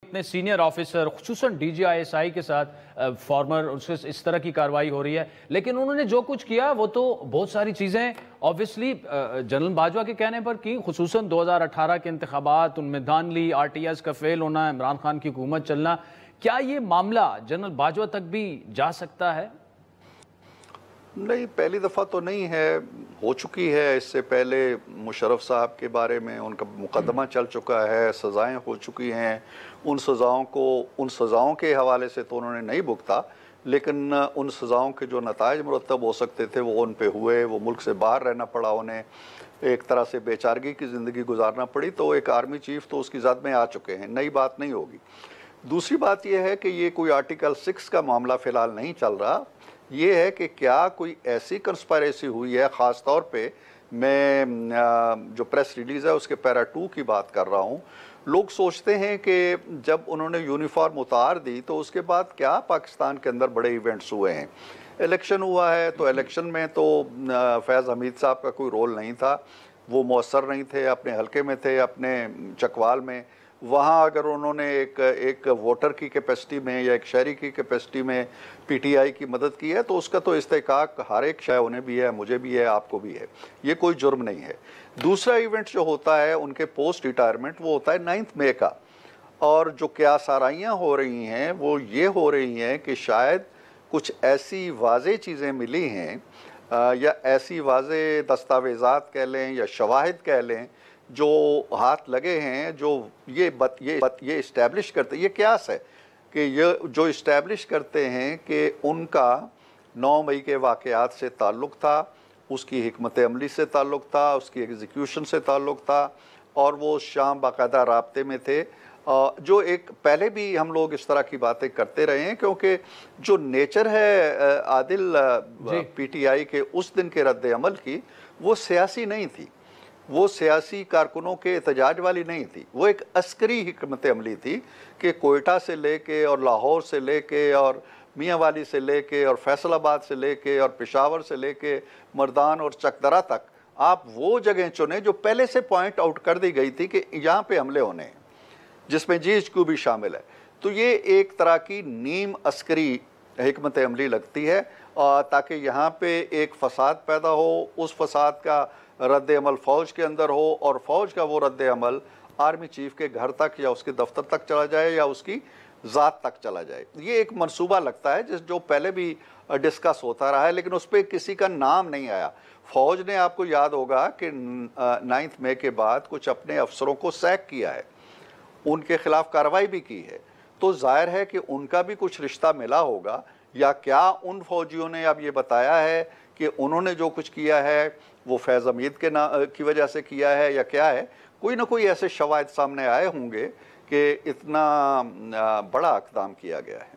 इतने senior officer खुसूसन DG ISI के साथ फॉर्मर उससे इस तरह की कार्रवाई हो रही है, लेकिन उन्होंने जो कुछ किया वो तो बहुत सारी चीजें ऑब्वियसली जनरल बाजवा के कहने पर की, खुसूसन 2018 के इंतखाबात उनमें धांधली, आरटीएस का फेल होना, इमरान खान की हुकूमत चलना, क्या ये मामला जनरल बाजवा तक भी जा सकता है? नहीं, पहली दफ़ा तो नहीं है, हो चुकी है। इससे पहले मुशर्रफ साहब के बारे में उनका मुकदमा चल चुका है, सज़ाएं हो चुकी हैं। उन सज़ाओं के हवाले से तो उन्होंने नहीं भुगता, लेकिन उन सज़ाओं के जो नताइज मुरतब हो सकते थे वो उन पे हुए। वो मुल्क से बाहर रहना पड़ा उन्हें, एक तरह से बेचारगी की ज़िंदगी गुजारना पड़ी। तो एक आर्मी चीफ तो उसकी ज़द में आ चुके हैं, नई बात नहीं होगी। दूसरी बात यह है कि ये कोई आर्टिकल 6 का मामला फ़िलहाल नहीं चल रहा। ये है कि क्या कोई ऐसी कंस्पायरेसी हुई है, ख़ास तौर पे मैं जो प्रेस रिलीज़ है उसके पैरा 2 की बात कर रहा हूँ। लोग सोचते हैं कि जब उन्होंने यूनिफॉर्म उतार दी तो उसके बाद क्या पाकिस्तान के अंदर बड़े इवेंट्स हुए हैं। इलेक्शन हुआ है तो इलेक्शन में तो फैज़ हमीद साहब का कोई रोल नहीं था, वो मौसर नहीं थे, अपने हलके में थे, अपने चकवाल में। वहाँ अगर उन्होंने एक वोटर की कैपेसिटी में या एक शहरी की कैपेसिटी में पीटीआई की मदद की है तो उसका तो इस्तेकाक हर एक शय उन्हें भी है, मुझे भी है, आपको भी है। ये कोई जुर्म नहीं है। दूसरा इवेंट जो होता है उनके पोस्ट रिटायरमेंट, वो होता है 9 मई का। और जो क्या साराइयाँ हो रही हैं वो ये हो रही हैं कि शायद कुछ ऐसी वाज़े चीज़ें मिली हैं या ऐसी वाज़े दस्तावेज़ात कह लें या शवाहिद कह लें जो हाथ लगे हैं, जो ये इस्टेब्लिश करते, ये क्यास है कि ये जो इस्टेब्लिश करते हैं कि उनका 9 मई के वाक़यात से ताल्लुक़ था, उसकी हिकमत अमली से ताल्लुक़ था, उसकी एग्जीक्यूशन से ताल्लुक़ था, और वो शाम बाकायदा राब्ते में थे। जो एक पहले भी हम लोग इस तरह की बातें करते रहे हैं, क्योंकि जो नेचर है आदिल पीटीआई के उस दिन के रद्द अमल की, वो सियासी नहीं थी, वो सियासी कारकुनों के एहतजाज वाली नहीं थी, वो एक अस्करी हिकमत अमली थी कि कोयटा से लेके और लाहौर से लेके और मियाँ वाली से लेके और फैसलाबाद से लेके और पेशावर से लेके मर्दान और चकदरा तक आप वो जगह चुने जो पहले से पॉइंट आउट कर दी गई थी कि यहाँ पे हमले होने हैं, जिसमें जीएचक्यू भी शामिल है। तो ये एक तरह की नीम अस्करी हिकमत अमली लगती है ताकि यहाँ पे एक फसाद पैदा हो, उस फसाद का रद्द अमल फ़ौज के अंदर हो और फ़ौज का वो रद्द अमल आर्मी चीफ के घर तक या उसके दफ्तर तक चला जाए या उसकी ज़ात तक चला जाए। ये एक मंसूबा लगता है जो पहले भी डिस्कस होता रहा है, लेकिन उस पर किसी का नाम नहीं आया। फ़ौज ने, आपको याद होगा कि 9 मई के बाद कुछ अपने अफसरों को सैक किया है, उनके खिलाफ कार्रवाई भी की है। तो जाहिर है कि उनका भी कुछ रिश्ता मिला होगा, या क्या उन फौजियों ने अब ये बताया है कि उन्होंने जो कुछ किया है वो फैज़ हमीद की वजह से किया है, या क्या है। कोई ना कोई ऐसे शवाहिद सामने आए होंगे कि इतना बड़ा इक़दाम किया गया है।